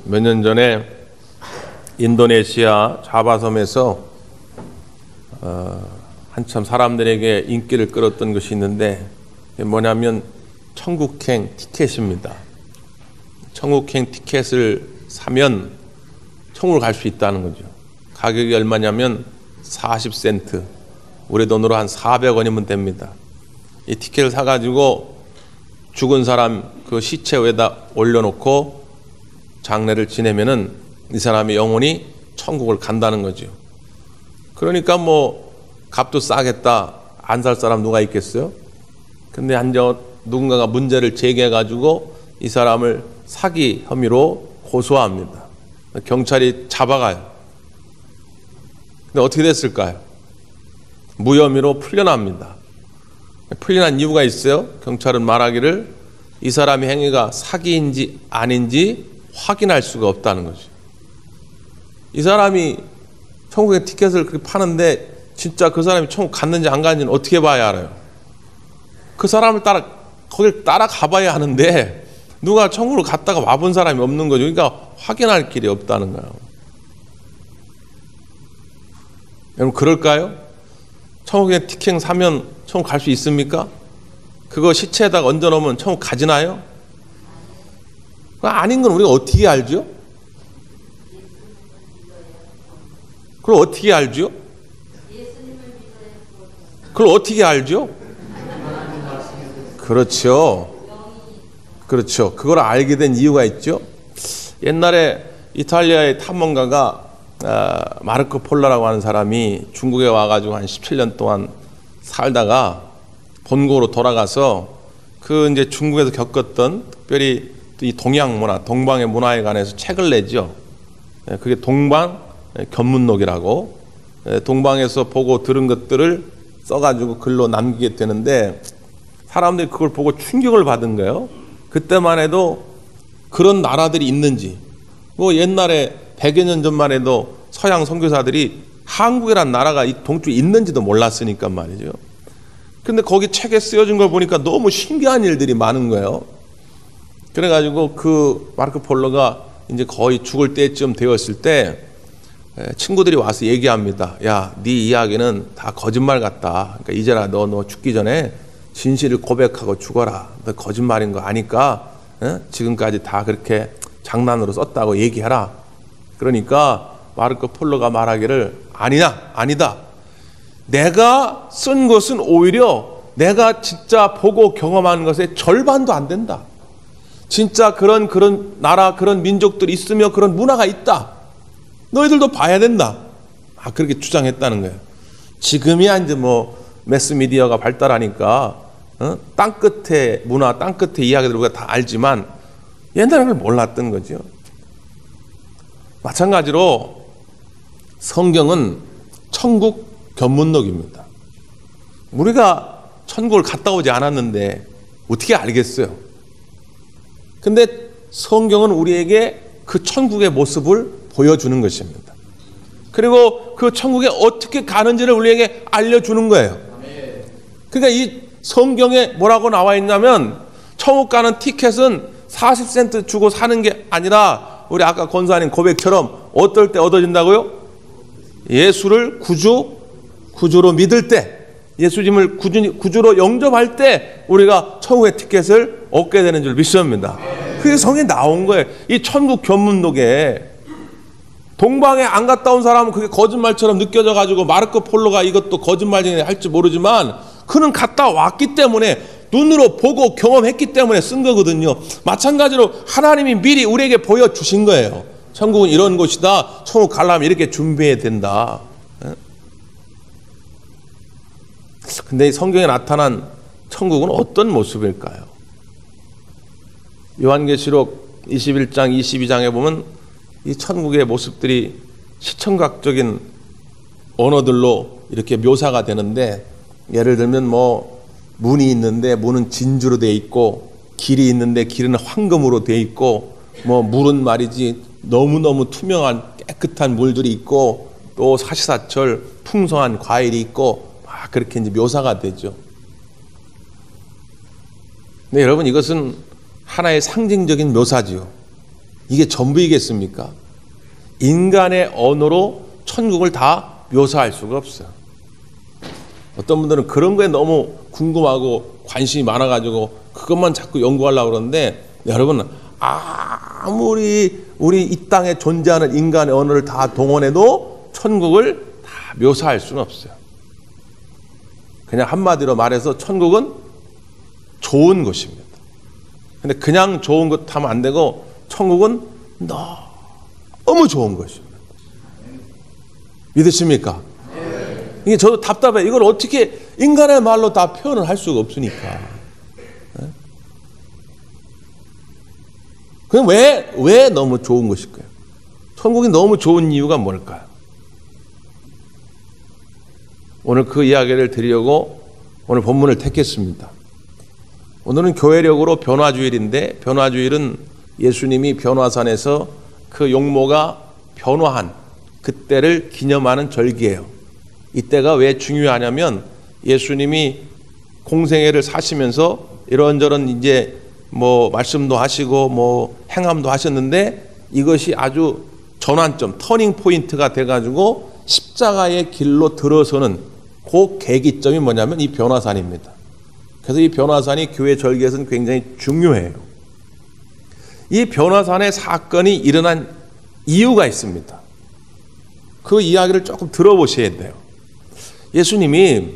몇 년 전에 인도네시아 자바섬에서 한참 사람들에게 인기를 끌었던 것이 있는데, 뭐냐면 천국행 티켓입니다. 천국행 티켓을 사면 천국을 갈 수 있다는 거죠. 가격이 얼마냐면 40센트, 우리 돈으로 한 400원이면 됩니다. 이 티켓을 사가지고 죽은 사람 그 시체 위에다 올려놓고 장례를 지내면은 이 사람이 영원히 천국을 간다는 거죠. 그러니까 뭐 값도 싸겠다, 안 살 사람 누가 있겠어요? 근데 누군가가 문제를 제기해가지고 이 사람을 사기 혐의로 고소합니다. 경찰이 잡아가요. 근데 어떻게 됐을까요? 무혐의로 풀려납니다. 풀려난 이유가 있어요. 경찰은 말하기를 이 사람의 행위가 사기인지 아닌지 확인할 수가 없다는 거죠. 이 사람이 천국의 티켓을 그렇게 파는데 진짜 그 사람이 천국 갔는지 안 갔는지는 어떻게 봐야 알아요? 그 사람을 거길 따라가 봐야 하는데 누가 천국을 갔다가 와본 사람이 없는 거죠. 그러니까 확인할 길이 없다는 거예요. 여러분, 그럴까요? 천국에 티켓 사면 천국 갈 수 있습니까? 그거 시체에다가 얹어놓으면 천국 가지나요? 아닌 건 우리가 어떻게 알죠? 그걸 어떻게 알죠? 그걸 어떻게 알죠? 그렇죠. 그렇죠. 그걸 알게 된 이유가 있죠. 옛날에 이탈리아의 탐험가가 마르코 폴로라고 하는 사람이 중국에 와가지고 한 17년 동안 살다가 본국으로 돌아가서 그 이제 중국에서 겪었던 특별히 이 동양 문화, 동방의 문화에 관해서 책을 내죠. 그게 동방 견문록이라고, 동방에서 보고 들은 것들을 써가지고 글로 남기게 되는데 사람들이 그걸 보고 충격을 받은 거예요. 그때만 해도 그런 나라들이 있는지, 뭐 옛날에 100여 년 전만 해도 서양 선교사들이 한국이란 나라가 이 동쪽에 있는지도 몰랐으니까 말이죠. 근데 거기 책에 쓰여진 걸 보니까 너무 신기한 일들이 많은 거예요. 그래가지고 그 마르코 폴로가 이제 거의 죽을 때쯤 되었을 때 친구들이 와서 얘기합니다. 야, 네 이야기는 다 거짓말 같다. 그러니까 이제라 너 죽기 전에 진실을 고백하고 죽어라. 너 거짓말인 거 아니까 지금까지 다 그렇게 장난으로 썼다고 얘기해라. 그러니까 마르코 폴로가 말하기를 아니다. 내가 쓴 것은 오히려 내가 진짜 보고 경험한 것의 절반도 안 된다. 진짜 그런 나라, 그런 민족들이 있으며 그런 문화가 있다. 너희들도 봐야 된다. 그렇게 주장했다는 거예요. 지금이야 이제 뭐 매스미디어가 발달하니까 땅끝의 문화, 땅끝의 이야기들 우리가 다 알지만 옛날에는 몰랐던 거죠. 마찬가지로 성경은 천국 견문록입니다. 우리가 천국을 갔다 오지 않았는데 어떻게 알겠어요? 근데 성경은 우리에게 그 천국의 모습을 보여주는 것입니다. 그리고 그 천국에 어떻게 가는지를 우리에게 알려주는 거예요. 그러니까 이 성경에 뭐라고 나와 있냐면 천국 가는 티켓은 40센트 주고 사는 게 아니라 우리 아까 권사님 고백처럼 어떨 때 얻어진다고요? 예수를 구주로 믿을 때, 예수님을 구주로 영접할 때 우리가 천국의 티켓을 얻게 되는 줄 믿습니다. 그게 성경에 나온 거예요. 이 천국 견문록에 동방에 안 갔다 온 사람은 그게 거짓말처럼 느껴져 가지고 마르코 폴로가 이것도 거짓말이네 할지 모르지만 그는 갔다 왔기 때문에 눈으로 보고 경험했기 때문에 쓴 거거든요. 마찬가지로 하나님이 미리 우리에게 보여주신 거예요. 천국은 이런 곳이다. 천국 가려면 이렇게 준비해야 된다. 근데 이 성경에 나타난 천국은 어떤 모습일까요? 요한계시록 21장, 22장에 보면 이 천국의 모습들이 시청각적인 언어들로 이렇게 묘사가 되는데, 예를 들면 뭐 문이 있는데 문은 진주로 되어 있고, 길이 있는데 길은 황금으로 되어 있고, 뭐 물은 말이지 너무너무 투명한 깨끗한 물들이 있고, 또 사시사철 풍성한 과일이 있고, 막 그렇게 이제 묘사가 되죠. 근데 여러분, 이것은 하나의 상징적인 묘사지요. 이게 전부이겠습니까? 인간의 언어로 천국을 다 묘사할 수가 없어요. 어떤 분들은 그런 거에 너무 궁금하고 관심이 많아가지고 그것만 자꾸 연구하려고 그러는데, 여러분, 아무리 우리 이 땅에 존재하는 인간의 언어를 다 동원해도 천국을 다 묘사할 수는 없어요. 그냥 한마디로 말해서 천국은 좋은 곳입니다. 근데 그냥 좋은 것 하면 안 되고 천국은 너무 좋은 것입니다. 믿으십니까? 이게 저도 답답해요. 이걸 어떻게 인간의 말로 다 표현을 할 수가 없으니까. 그럼 왜 너무 좋은 것일까요? 천국이 너무 좋은 이유가 뭘까요? 오늘 그 이야기를 드리려고 오늘 본문을 택했습니다. 오늘은 교회력으로 변화주일인데, 변화주일은 예수님이 변화산에서 그 용모가 변화한 그때를 기념하는 절기예요. 이때가 왜 중요하냐면, 예수님이 공생애를 사시면서 이런저런 이제 말씀도 하시고 행함도 하셨는데, 이것이 아주 전환점, 터닝 포인트가 돼가지고 십자가의 길로 들어서는 그 계기점이 뭐냐면 이 변화산입니다. 그래서 이 변화산이 교회 절기에서는 굉장히 중요해요. 이 변화산의 사건이 일어난 이유가 있습니다. 그 이야기를 조금 들어보셔야 돼요. 예수님이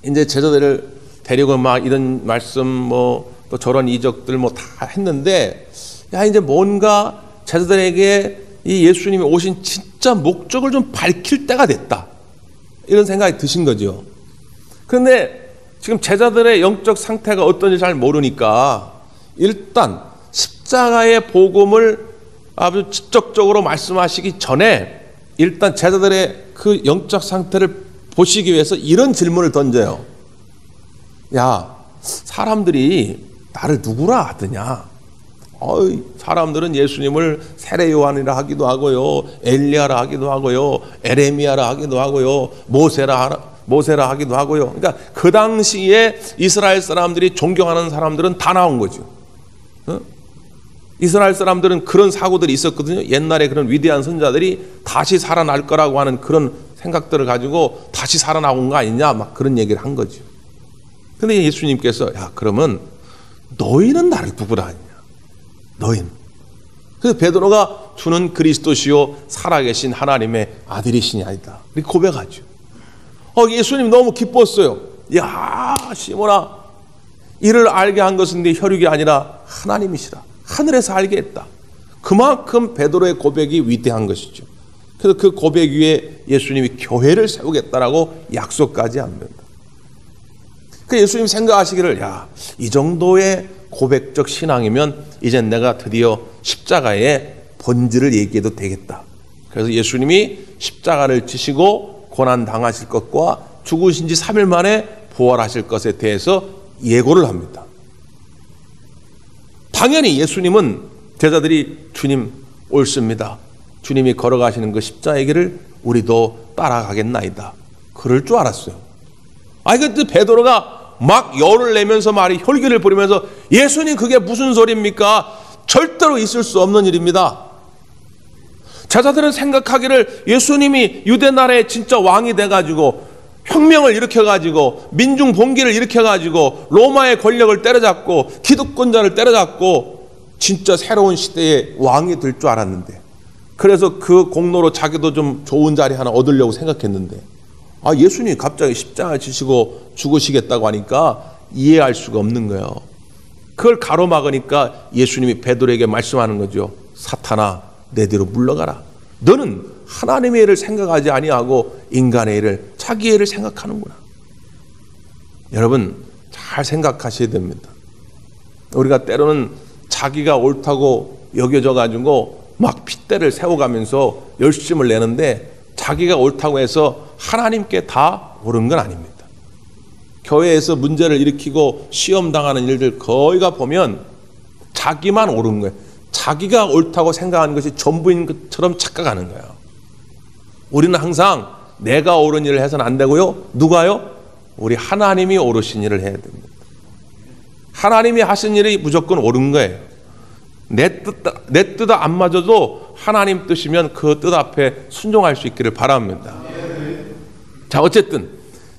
이제 제자들을 데리고 막 이런 말씀 또 저런 이적들 다 했는데, 이제 뭔가 제자들에게 이 예수님이 오신 진짜 목적을 좀 밝힐 때가 됐다, 이런 생각이 드신 거죠. 그런데 지금 제자들의 영적 상태가 어떤지 잘 모르니까 일단 십자가의 복음을 아주 직접적으로 말씀하시기 전에 일단 제자들의 그 영적 상태를 보시기 위해서 이런 질문을 던져요. 야, 사람들이 나를 누구라 하더냐? 사람들은 예수님을 세례 요한이라 하기도 하고요, 엘리야라 하기도 하고요, 에레미야라 하기도 하고요, 모세라 하기도 하고요. 그러니까 그 당시에 이스라엘 사람들이 존경하는 사람들은 다 나온 거죠. 이스라엘 사람들은 그런 사고들이 있었거든요. 옛날에 그런 위대한 선자들이 다시 살아날 거라고 하는 그런 생각들을 가지고 다시 살아나온 거 아니냐, 막 그런 얘기를 한 거죠. 근데 예수님께서, 야, 그러면 너희는 나를 누구라 하냐? 너희는. 그래서 베드로가 주는 그리스도시요 살아계신 하나님의 아들이시니 아니다, 이렇게 고백하죠. 예수님 너무 기뻤어요. 야, 시몬아, 이를 알게 한 것은 네 혈육이 아니라 하나님이시라. 하늘에서 알게 했다. 그만큼 베드로의 고백이 위대한 것이죠. 그래서 그 고백 위에 예수님이 교회를 세우겠다라고 약속까지 합니다. 그 예수님 생각하시기를, 야, 이 정도의 고백적 신앙이면 이제 내가 드디어 십자가의 본질을 얘기해도 되겠다. 그래서 예수님이 십자가를 지시고 고난 당하실 것과 죽으신 지 3일 만에 부활하실 것에 대해서 예고를 합니다. 당연히 예수님은 제자들이 주님 옳습니다, 주님이 걸어가시는 그 십자가의 길을 우리도 따라가겠나이다, 그럴 줄 알았어요. 근데 베드로가 막 열을 내면서 혈기를 부리면서, 예수님 그게 무슨 소리입니까? 절대로 있을 수 없는 일입니다. 제자들은 생각하기를 예수님이 유대 나라의 진짜 왕이 돼가지고 혁명을 일으켜가지고 민중 봉기를 일으켜가지고 로마의 권력을 때려잡고 기득권자를 때려잡고 진짜 새로운 시대의 왕이 될 줄 알았는데, 그래서 그 공로로 자기도 좀 좋은 자리 하나 얻으려고 생각했는데, 예수님이 갑자기 십자가 지시고 죽으시겠다고 하니까 이해할 수가 없는 거예요. 그걸 가로막으니까 예수님이 베드로에게 말씀하는 거죠. 사탄아, 내 뒤로 물러가라. 너는 하나님의 일을 생각하지 아니하고 인간의 일을, 자기의 일을 생각하는구나. 여러분, 잘 생각하셔야 됩니다. 우리가 때로는 자기가 옳다고 여겨져 가지고 막 핏대를 세워가면서 열심을 내는데, 자기가 옳다고 해서 하나님께 다 옳은 건 아닙니다. 교회에서 문제를 일으키고 시험 당하는 일들 거의가 보면 자기만 옳은 거예요. 자기가 옳다고 생각하는 것이 전부인 것처럼 착각하는 거예요. 우리는 항상 내가 옳은 일을 해서는 안 되고요. 누가요? 우리 하나님이 옳으신 일을 해야 됩니다. 하나님이 하신 일이 무조건 옳은 거예요. 내 뜻 안 맞아도 하나님 뜻이면 그 뜻 앞에 순종할 수 있기를 바랍니다. 자, 어쨌든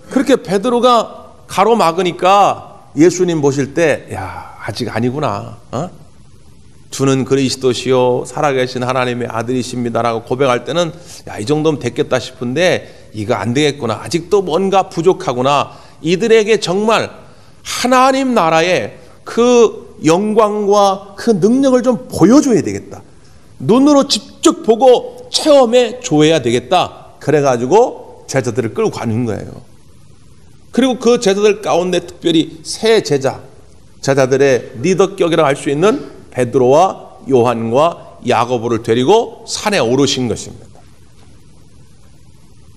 그렇게 베드로가 가로막으니까 예수님 보실 때, 야, 아직 아니구나. 주는 그리스도시요 살아계신 하나님의 아들이십니다라고 고백할 때는, 야, 이 정도면 됐겠다 싶은데 이거 안 되겠구나. 아직도 뭔가 부족하구나. 이들에게 정말 하나님 나라의 그 영광과 그 능력을 좀 보여줘야 되겠다. 눈으로 직접 보고 체험해 줘야 되겠다. 그래가지고 제자들을 끌고 가는 거예요. 그리고 그 제자들 가운데 특별히 세 제자들의 리더격이라고 할 수 있는 베드로와 요한과 야고보를 데리고 산에 오르신 것입니다.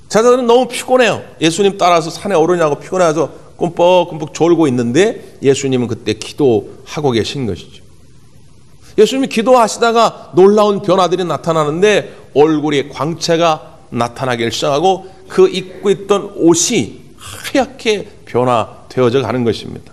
제자들은 너무 피곤해요. 예수님 따라서 산에 오르냐고 피곤해서 꿈뻑꿈뻑 졸고 있는데 예수님은 그때 기도하고 계신 것이죠. 예수님이 기도하시다가 놀라운 변화들이 나타나는데 얼굴에 광채가 나타나기 시작하고 그 입고 있던 옷이 하얗게 변화되어져 가는 것입니다.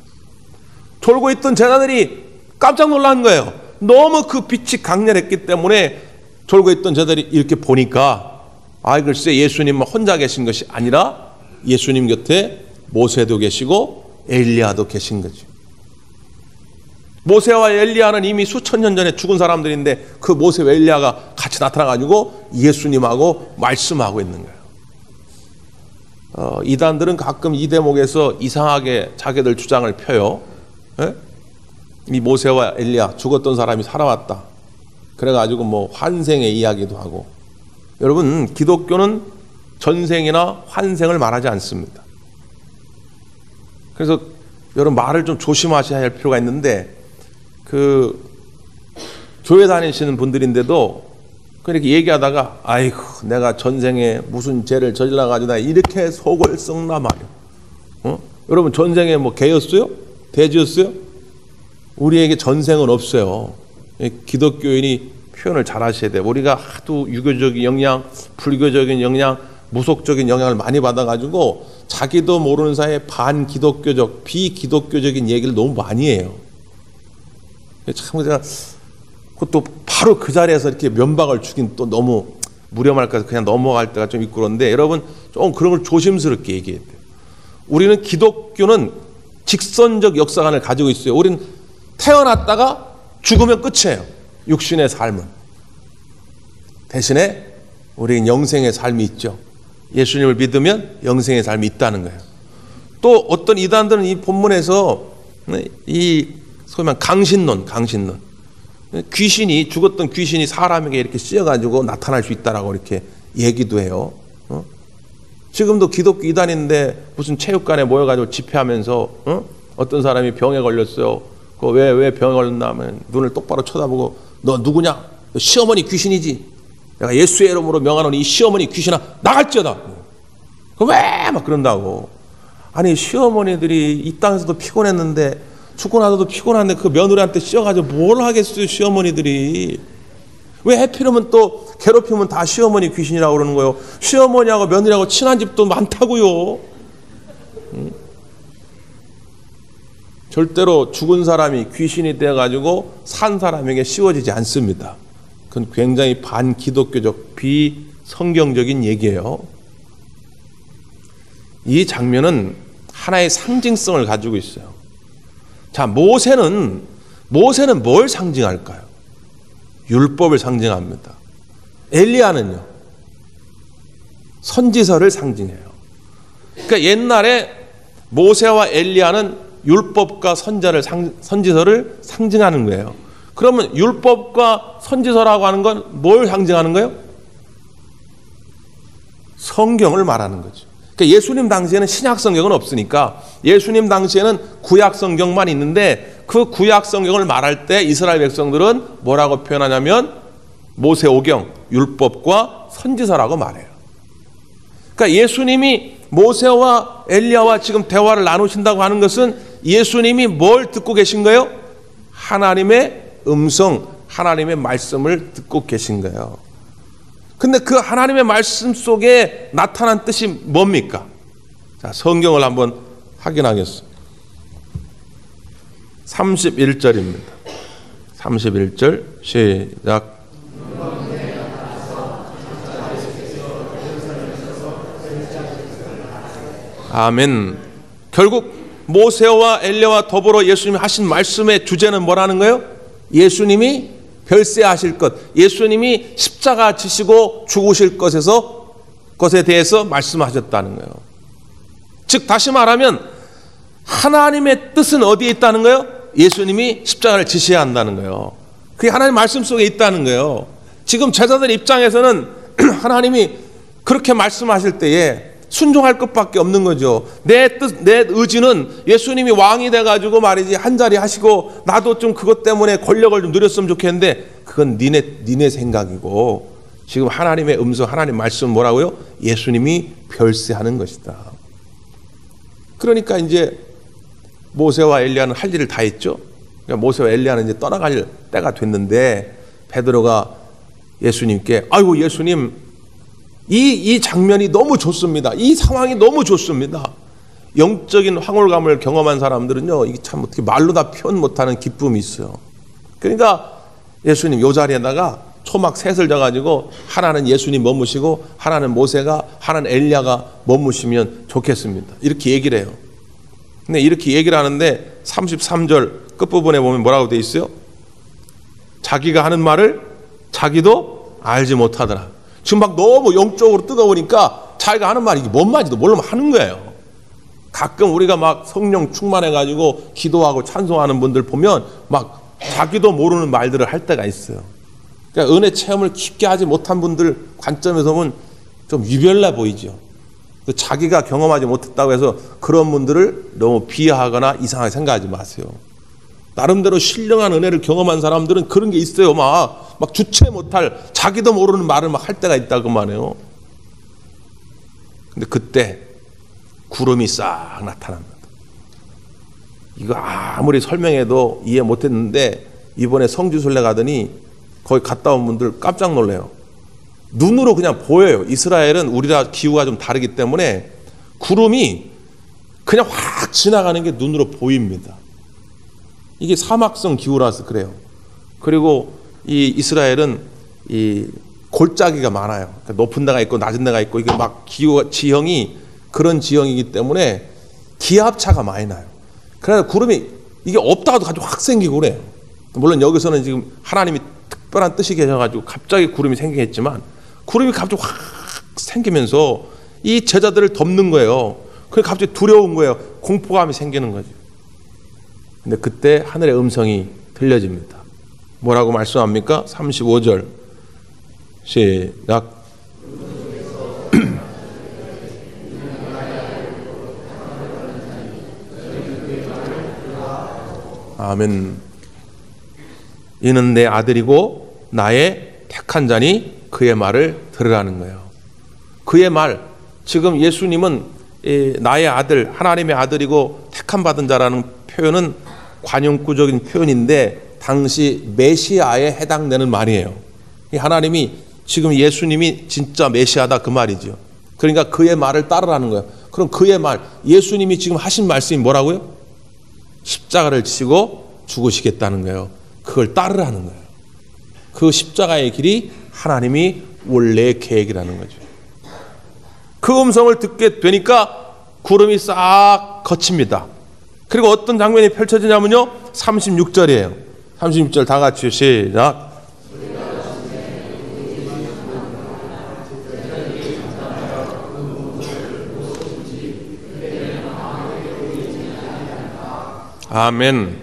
졸고 있던 제자들이 깜짝 놀란 거예요. 너무 그 빛이 강렬했기 때문에 졸고 있던 제자들이 이렇게 보니까, 글쎄 예수님만 혼자 계신 것이 아니라 예수님 곁에 모세도 계시고 엘리야도 계신 거죠. 모세와 엘리야는 이미 수천 년 전에 죽은 사람들인데 그 모세와 엘리야가 같이 나타나가지고 예수님하고 말씀하고 있는 거예요. 이단들은 가끔 이 대목에서 이상하게 자기들 주장을 펴요. 예? 이 모세와 엘리야, 죽었던 사람이 살아왔다. 그래가지고 뭐 환생의 이야기도 하고. 여러분, 기독교는 전생이나 환생을 말하지 않습니다. 그래서 여러분 말을 좀 조심하셔야 할 필요가 있는데, 그 교회 다니시는 분들인데도 그렇게 얘기하다가, 아이고 내가 전생에 무슨 죄를 저질러가지고 이렇게 속을 썩나 말이야. 여러분, 전생에 뭐 개였어요? 돼지였어요? 우리에게 전생은 없어요. 기독교인이 표현을 잘 하셔야 돼요. 우리가 하도 유교적인 영향, 불교적인 영향, 무속적인 영향을 많이 받아가지고 자기도 모르는 사이에 반기독교적, 비기독교적인 얘기를 너무 많이 해요. 참 제가 그것도 바로 그 자리에서 이렇게 면박을 주긴 또 너무 무렴할까 그냥 넘어갈 때가 좀 있고 그런데, 여러분 좀 그런 걸 조심스럽게 얘기해야 돼요. 우리는 기독교는 직선적 역사관을 가지고 있어요. 우리는 태어났다가 죽으면 끝이에요. 육신의 삶은. 대신에 우리는 영생의 삶이 있죠. 예수님을 믿으면 영생의 삶이 있다는 거예요. 또 어떤 이단들은 이 본문에서 이 소위 말하는 강신론, 귀신이, 죽었던 귀신이 사람에게 이렇게 씌어가지고 나타날 수 있다라고 이렇게 얘기도 해요. 지금도 기독교 이단인데 무슨 체육관에 모여가지고 집회하면서 어떤 사람이 병에 걸렸어요. 왜 병에 걸렸나 하면 눈을 똑바로 쳐다보고, 너 누구냐? 너 시어머니 귀신이지? 내가 예수의 이름으로 명하노니 이 시어머니 귀신아 나갈지어다. 왜 막 그런다고. 아니, 시어머니들이 이 땅에서도 피곤했는데, 죽고 나서도 피곤한데 그 며느리한테 씌어가지고 뭘 하겠어요, 시어머니들이. 왜 해피르면 또 괴롭히면 다 시어머니 귀신이라고 그러는 거예요. 시어머니하고 며느리하고 친한 집도 많다고요. 절대로 죽은 사람이 귀신이 되어가지고 산 사람에게 씌워지지 않습니다. 그건 굉장히 반기독교적, 비성경적인 얘기예요. 이 장면은 하나의 상징성을 가지고 있어요. 자, 모세는 뭘 상징할까요? 율법을 상징합니다. 엘리야는요? 선지서를 상징해요. 그러니까 옛날에 모세와 엘리야는 율법과 선지서를 상징하는 거예요. 그러면 율법과 선지서라고 하는 건 뭘 상징하는 거예요? 성경을 말하는 거죠. 그러니까 예수님 당시에는 신약 성경은 없으니까 예수님 당시에는 구약 성경만 있는데, 그 구약 성경을 말할 때 이스라엘 백성들은 뭐라고 표현하냐면 모세오경, 율법과 선지서라고 말해요. 그러니까 예수님이 모세와 엘리야와 지금 대화를 나누신다고 하는 것은 예수님이 뭘 듣고 계신 거예요? 하나님의 음성, 하나님의 말씀을 듣고 계신 거예요. 근데 그 하나님의 말씀 속에 나타난 뜻이 뭡니까? 자, 성경을 한번 확인하겠습니다. 31절입니다. 31절 시작. 아멘. 결국 모세와 엘리야와 더불어 예수님이 하신 말씀의 주제는 뭐라는 거예요? 예수님이 별세하실 것, 예수님이 십자가 지시고 죽으실 것에 대해서 말씀하셨다는 거예요. 즉 다시 말하면 하나님의 뜻은 어디에 있다는 거예요? 예수님이 십자가를 지시해야 한다는 거예요. 그게 하나님 말씀 속에 있다는 거예요. 지금 제자들 입장에서는 하나님이 그렇게 말씀하실 때에 순종할 것밖에 없는 거죠. 내 뜻, 내 의지는 예수님이 왕이 돼가지고 말이지 한 자리 하시고 나도 좀 그것 때문에 권력을 좀 누렸으면 좋겠는데 그건 니네 생각이고 지금 하나님의 음성, 하나님 말씀은 뭐라고요? 예수님이 별세하는 것이다. 그러니까 이제 모세와 엘리야는 할 일을 다 했죠. 그러니까 모세와 엘리야는 이제 떠나갈 때가 됐는데 베드로가 예수님께 아이고 예수님 이 장면이 너무 좋습니다. 이 상황이 너무 좋습니다. 영적인 황홀감을 경험한 사람들은요, 이게 참 어떻게 말로 다 표현 못하는 기쁨이 있어요. 그러니까 예수님 요 자리에다가 초막 셋을 져가지고 하나는 예수님 머무시고 하나는 모세가 하나는 엘리야가 머무시면 좋겠습니다. 이렇게 얘기를 해요. 근데 이렇게 얘기를 하는데 33절 끝부분에 보면 뭐라고 돼 있어요? 자기가 하는 말을 자기도 알지 못하더라. 지금 막 너무 영적으로 뜨거우니까 자기가 하는 말이 이게 뭔 말인지도 모르면 하는 거예요. 가끔 우리가 막 성령 충만해가지고 기도하고 찬송하는 분들 보면 막 자기도 모르는 말들을 할 때가 있어요. 그러니까 은혜 체험을 깊게 하지 못한 분들 관점에서 보면 좀 유별나 보이죠. 자기가 경험하지 못했다고 해서 그런 분들을 너무 비하하거나 이상하게 생각하지 마세요. 나름대로 신령한 은혜를 경험한 사람들은 그런 게 있어요. 막 주체 못할 자기도 모르는 말을 막 할 때가 있다고 말해요. 근데 그때 구름이 싹 나타납니다. 이거 아무리 설명해도 이해 못했는데 이번에 성지순례 가더니 거기 갔다 온 분들 깜짝 놀래요. 눈으로 그냥 보여요. 이스라엘은 우리랑 기후가 좀 다르기 때문에 구름이 그냥 확 지나가는 게 눈으로 보입니다. 이게 사막성 기후라서 그래요. 그리고 이 이스라엘은 이 골짜기가 많아요. 그러니까 높은 데가 있고 낮은 데가 있고 이게 막 지형이 그런 지형이기 때문에 기압차가 많이 나요. 그래서 구름이 이게 없다가도 아주 확 생기고 그래요. 물론 여기서는 지금 하나님이 특별한 뜻이 계셔가지고 갑자기 구름이 생기겠지만 구름이 갑자기 확 생기면서 이 제자들을 덮는 거예요. 그게 갑자기 두려운 거예요. 공포감이 생기는 거죠. 근데 그때 하늘의 음성이 들려집니다. 뭐라고 말씀합니까? 35절 시작. 아멘. 이는 내 아들이고 나의 택한 자니 그의 말을 들으라는 거예요. 그의 말, 지금 예수님은 나의 아들, 하나님의 아들이고 택함 받은 자라는 표현은 관용구적인 표현인데 당시 메시아에 해당되는 말이에요. 하나님이 지금 예수님이 진짜 메시아다 그 말이죠. 그러니까 그의 말을 따르라는 거예요. 그럼 그의 말, 예수님이 지금 하신 말씀이 뭐라고요? 십자가를 지시고 죽으시겠다는 거예요. 그걸 따르라는 거예요. 그 십자가의 길이 하나님이 원래의 계획이라는 거죠. 그 음성을 듣게 되니까 구름이 싹 거칩니다. 그리고 어떤 장면이 펼쳐지냐면요, 36절이에요. 36절 다 같이 시작. 아멘.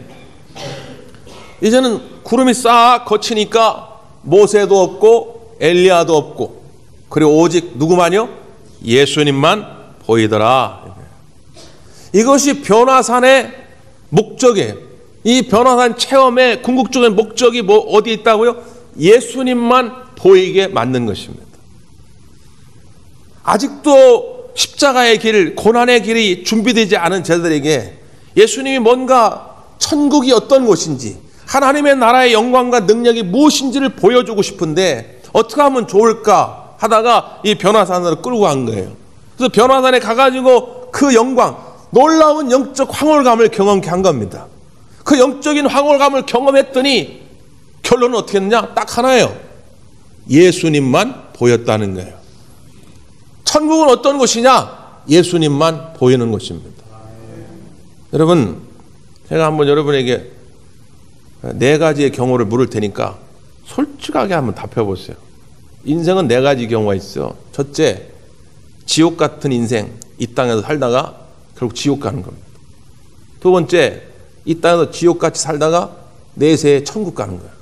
이제는 구름이 싹 거치니까 모세도 없고 엘리야도 없고 그리고 오직 누구만요? 예수님만 보이더라. 이것이 변화산의 목적이에요. 이 변화산 체험의 궁극적인 목적이 어디 있다고요? 예수님만 보이게 만든 것입니다. 아직도 십자가의 길, 고난의 길이 준비되지 않은 제자들에게 예수님이 뭔가 천국이 어떤 곳인지 하나님의 나라의 영광과 능력이 무엇인지를 보여주고 싶은데 어떻게 하면 좋을까 하다가 이 변화산으로 끌고 간 거예요. 그래서 변화산에 가가지고 그 영광, 놀라운 영적 황홀감을 경험케 한 겁니다. 그 영적인 황홀감을 경험했더니 결론은 어떻게 했느냐? 딱 하나예요. 예수님만 보였다는 거예요. 천국은 어떤 곳이냐? 예수님만 보이는 곳입니다. 여러분, 제가 한번 여러분에게 4가지의 경우를 물을 테니까 솔직하게 한번 답해 보세요. 인생은 4가지 경우가 있어요. 첫째, 지옥 같은 인생, 이 땅에서 살다가 결국 지옥 가는 겁니다. 두 번째, 이 땅에서 지옥같이 살다가 내세에 천국 가는 거예요.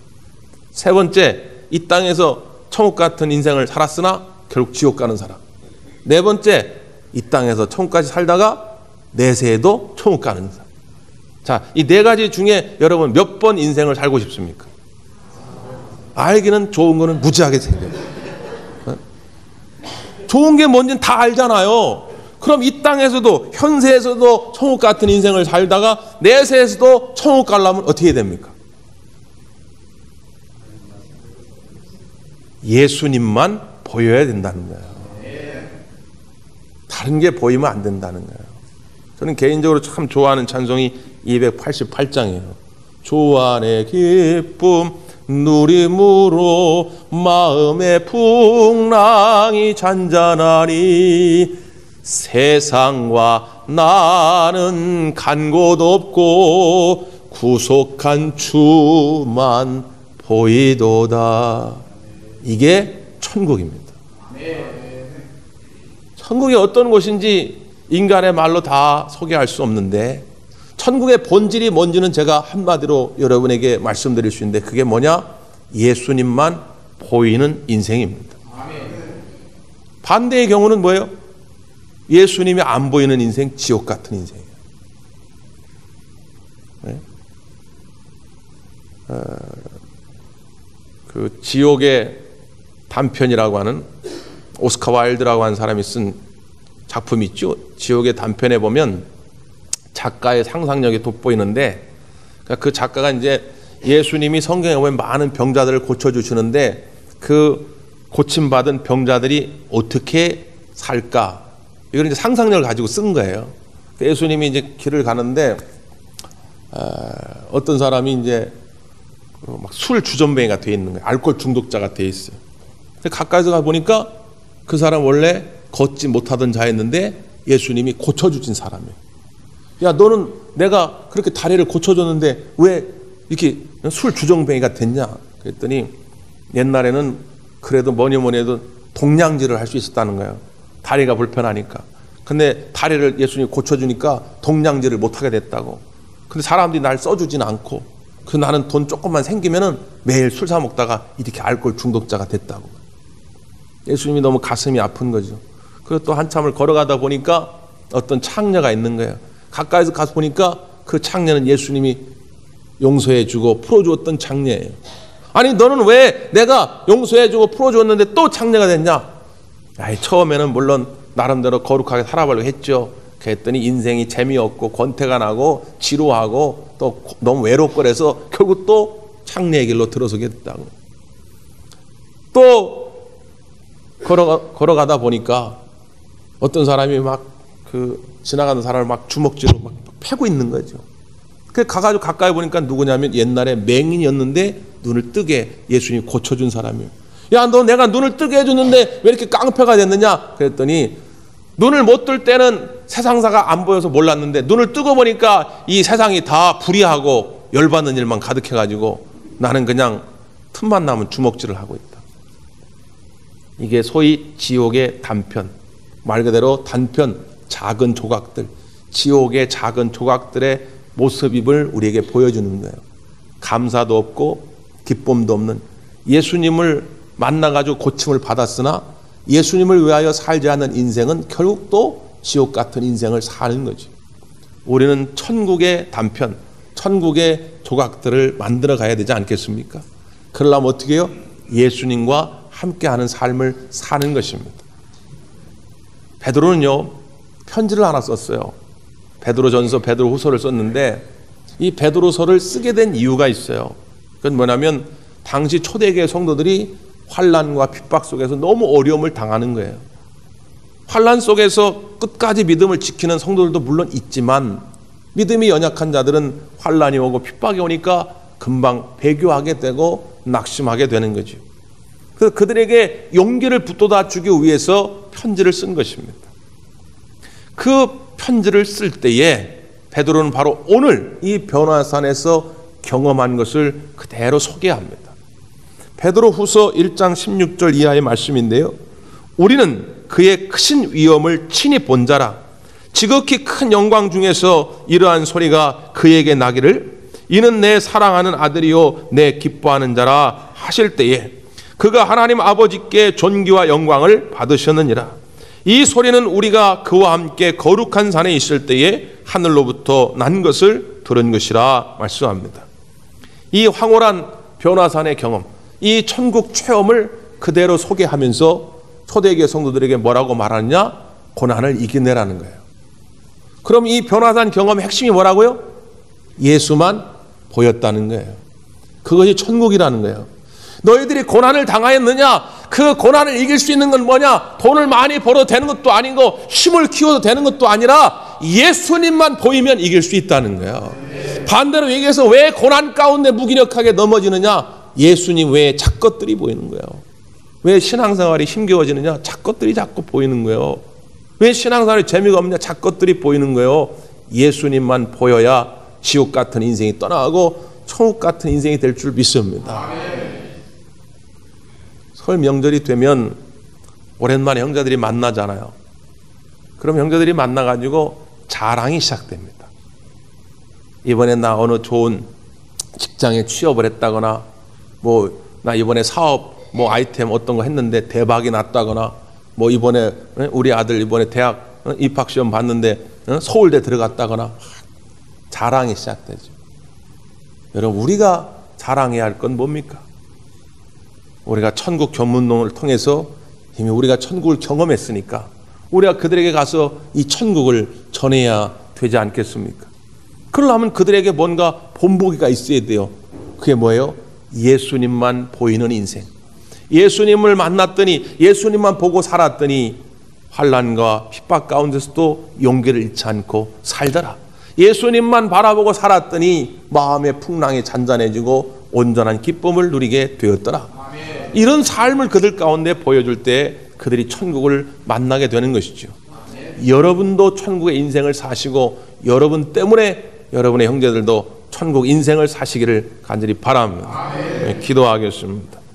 세 번째, 이 땅에서 천국 같은 인생을 살았으나 결국 지옥 가는 사람. 네 번째, 이 땅에서 천국까지 살다가 내세에도 천국 가는 사람. 자, 이 4가지 중에 여러분 몇 번 인생을 살고 싶습니까? 알기는 좋은 거는 무지하게 생겨요. 좋은 게 뭔지는 다 알잖아요. 그럼 이 땅에서도 현세에서도 천국 같은 인생을 살다가 내세에서도 천국 가려면 어떻게 됩니까? 예수님만 보여야 된다는 거예요. 다른 게 보이면 안 된다는 거예요. 저는 개인적으로 참 좋아하는 찬송이 288장이에요. 주 안의 기쁨 누림으로 마음의 풍랑이 잔잔하니 세상과 나는 간 곳 없고 구속한 주만 보이도다. 이게 천국입니다. 천국이 어떤 곳인지 인간의 말로 다 소개할 수 없는데 천국의 본질이 뭔지는 제가 한마디로 여러분에게 말씀드릴 수 있는데 그게 뭐냐? 예수님만 보이는 인생입니다. 반대의 경우는 뭐예요? 예수님이 안 보이는 인생, 지옥 같은 인생이에요. 네? 그 지옥의 단편이라고 하는 오스카 와일드라고 하는 사람이 쓴 작품이 있죠. 지옥의 단편에 보면 작가의 상상력이 돋보이는데 그 작가가 이제 예수님이 성경에 보면 많은 병자들을 고쳐주시는데 그 고침받은 병자들이 어떻게 살까? 이걸 이제 상상력을 가지고 쓴 거예요. 예수님이 이제 길을 가는데 어떤 사람이 이제 막 술 주전뱅이가 돼 있는 거예요. 알코올 중독자가 돼 있어요. 가까이서 가 보니까 그 사람 원래 걷지 못하던 자였는데 예수님이 고쳐주신 사람이에요. 야, 너는 내가 그렇게 다리를 고쳐줬는데 왜 이렇게 술 주정뱅이가 됐냐? 그랬더니 옛날에는 그래도 뭐니 해도 동냥질을 할 수 있었다는 거예요. 다리가 불편하니까. 근데 다리를 예수님이 고쳐주니까 동냥질을 못하게 됐다고. 근데 사람들이 날 써주진 않고 그 나는 돈 조금만 생기면은 매일 술 사 먹다가 이렇게 알코올 중독자가 됐다고. 예수님이 너무 가슴이 아픈 거죠. 그리고 또 한참을 걸어가다 보니까 어떤 창녀가 있는 거예요. 가까이서 가서 보니까 그 창녀는 예수님이 용서해주고 풀어주었던 창녀예요. 아니 너는 왜 내가 용서해주고 풀어주었는데 또 창녀가 됐냐? 아이, 처음에는 물론 나름대로 거룩하게 살아보려고 했죠. 그랬더니 인생이 재미없고 권태가 나고 지루하고 또 너무 외롭고 그래서 결국 또 창녀의 길로 들어서게 됐다고. 또 걸어가다 보니까 어떤 사람이 막 그 지나가는 사람을 막 주먹질로 막 패고 있는 거죠. 그 가가지고 가까이 보니까 누구냐면 옛날에 맹인이었는데 눈을 뜨게 예수님이 고쳐준 사람이에요. 야, 너 내가 눈을 뜨게 해줬는데 왜 이렇게 깡패가 됐느냐? 그랬더니 눈을 못 뜰 때는 세상사가 안 보여서 몰랐는데 눈을 뜨고 보니까 이 세상이 다 불의하고 열받는 일만 가득해가지고 나는 그냥 틈만 나면 주먹질을 하고 있다. 이게 소위 지옥의 단편, 말 그대로 단편, 작은 조각들, 지옥의 작은 조각들의 모습을 우리에게 보여주는 거예요. 감사도 없고 기쁨도 없는 예수님을 만나가지고 고침을 받았으나 예수님을 위하여 살지 않는 인생은 결국 또 지옥 같은 인생을 사는 거지. 우리는 천국의 단편, 천국의 조각들을 만들어 가야 되지 않겠습니까? 그러려면 어떻게 해요? 예수님과 함께하는 삶을 사는 것입니다. 베드로는요 편지를 하나 썼어요. 베드로전서, 베드로후서를 썼는데 이 베드로서를 쓰게 된 이유가 있어요. 그건 뭐냐면 당시 초대교회 성도들이 환난과 핍박 속에서 너무 어려움을 당하는 거예요. 환난 속에서 끝까지 믿음을 지키는 성도들도 물론 있지만 믿음이 연약한 자들은 환난이 오고 핍박이 오니까 금방 배교하게 되고 낙심하게 되는 거죠. 그래서 그들에게 용기를 북돋아 주기 위해서 편지를 쓴 것입니다. 그 편지를 쓸 때에 베드로는 바로 오늘 이 변화산에서 경험한 것을 그대로 소개합니다. 베드로 후서 1장 16절 이하의 말씀인데요. 우리는 그의 크신 위엄을 친히 본 자라. 지극히 큰 영광 중에서 이러한 소리가 그에게 나기를 이는 내 사랑하는 아들이요 내 기뻐하는 자라 하실 때에 그가 하나님 아버지께 존귀와 영광을 받으셨느니라. 이 소리는 우리가 그와 함께 거룩한 산에 있을 때에 하늘로부터 난 것을 들은 것이라 말씀합니다. 이 황홀한 변화산의 경험, 이 천국 체험을 그대로 소개하면서 초대교회 성도들에게 뭐라고 말하느냐? 고난을 이겨내라는 거예요. 그럼 이 변화산 경험의 핵심이 뭐라고요? 예수만 보였다는 거예요. 그것이 천국이라는 거예요. 너희들이 고난을 당하였느냐? 그 고난을 이길 수 있는 건 뭐냐? 돈을 많이 벌어도 되는 것도 아니고 힘을 키워도 되는 것도 아니라 예수님만 보이면 이길 수 있다는 거예요. 반대로 얘기해서 왜 고난 가운데 무기력하게 넘어지느냐? 예수님 외에 작것들이 보이는 거예요. 왜 신앙생활이 힘겨워지느냐? 작것들이 자꾸 보이는 거예요. 왜 신앙생활이 재미가 없느냐? 작것들이 보이는 거예요. 예수님만 보여야 지옥 같은 인생이 떠나가고 천국 같은 인생이 될 줄 믿습니다. 설 명절이 되면 오랜만에 형제들이 만나잖아요. 그럼 형제들이 만나가지고 자랑이 시작됩니다. 이번에 나 어느 좋은 직장에 취업을 했다거나 나 이번에 사업 아이템 어떤 거 했는데 대박이 났다거나 이번에 우리 아들 이번에 대학 입학시험 봤는데 서울대 들어갔다거나 자랑이 시작되죠. 여러분 우리가 자랑해야 할 건 뭡니까? 우리가 천국 견문론을 통해서 이미 우리가 천국을 경험했으니까 우리가 그들에게 가서 이 천국을 전해야 되지 않겠습니까? 그러려면 그들에게 뭔가 본보기가 있어야 돼요. 그게 뭐예요? 예수님만 보이는 인생. 예수님을 만났더니 예수님만 보고 살았더니 환난과 핍박 가운데서도 용기를 잃지 않고 살더라. 예수님만 바라보고 살았더니 마음의 풍랑이 잔잔해지고 온전한 기쁨을 누리게 되었더라. 아멘. 이런 삶을 그들 가운데 보여줄 때 그들이 천국을 만나게 되는 것이죠. 아멘. 여러분도 천국의 인생을 사시고 여러분 때문에 여러분의 형제들도 천국 인생을 사시기를 간절히 바랍니다. 아멘. 기도하겠습니다.